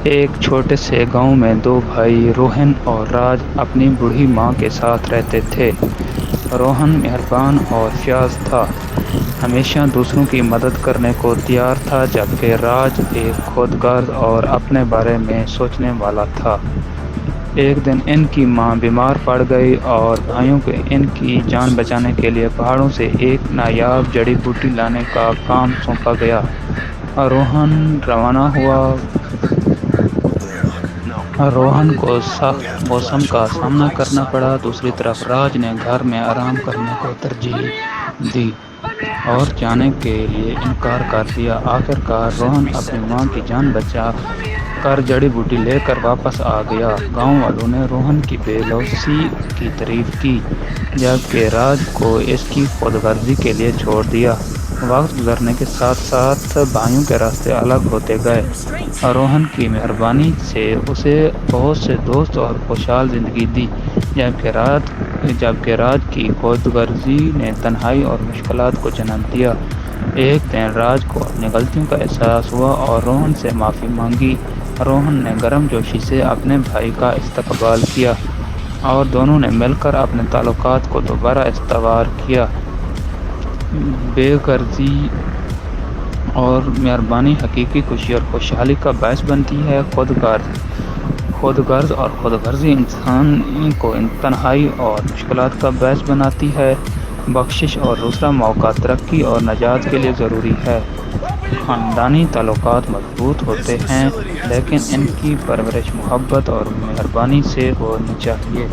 ایک چھوٹے سے گاؤں میں دو بھائی روہن اور راج اپنی بوڑھی ماں کے ساتھ رہتے تھے۔ روہن مہربان اور فیاض تھا، ہمیشہ دوسروں کی مدد کرنے کو تیار تھا، جبکہ راج ایک خودغرض اور اپنے بارے میں سوچنے والا تھا۔ ایک دن ان کی ماں بیمار پڑ گئی اور بھائیوں کو ان کی جان بچانے کے لیے پہاڑوں سے ایک نایاب جڑی بوٹی لانے کا کام سونپا گیا۔ روہن روانہ ہوا۔ روہن کو سخت موسم کا سامنا کرنا پڑا۔ دوسری طرف راج نے گھر میں آرام کرنے کو ترجیح دی اور جانے کے لیے انکار کر دیا۔ آخر کار روہن اپنی ماں کی جان بچا کر جڑی بوٹی لے کر واپس آ گیا۔ گاؤں والوں نے روہن کی بے لوثی کی تعریف کی، جبکہ راج کو اس کی خود غرضی کے لیے چھوڑ دیا۔ وقت گزرنے کے ساتھ ساتھ بھائیوں کے راستے الگ ہوتے گئے۔ روہن کی مہربانی سے اسے بہت سے دوست اور خوشحال زندگی دی، جبکہ راج کی خود غرضی نے تنہائی اور مشکلات کو جنم دیا۔ ایک دن راج کو اپنی غلطیوں کا احساس ہوا اور روہن سے معافی مانگی۔ روہن نے گرم جوشی سے اپنے بھائی کا استقبال کیا اور دونوں نے مل کر اپنے تعلقات کو دوبارہ استوار کیا۔ بے غرضی اور مہربانی حقیقی خوشی اور خوشحالی کا باعث بنتی ہے۔ خود غرض اور خود غرضی انسان کو تنہائی اور مشکلات کا باعث بناتی ہے۔ بخشش اور دوسرا موقع ترقی اور نجات کے لیے ضروری ہے۔ خاندانی تعلقات مضبوط ہوتے ہیں، لیکن ان کی پرورش محبت اور مہربانی سے ہونی چاہیے۔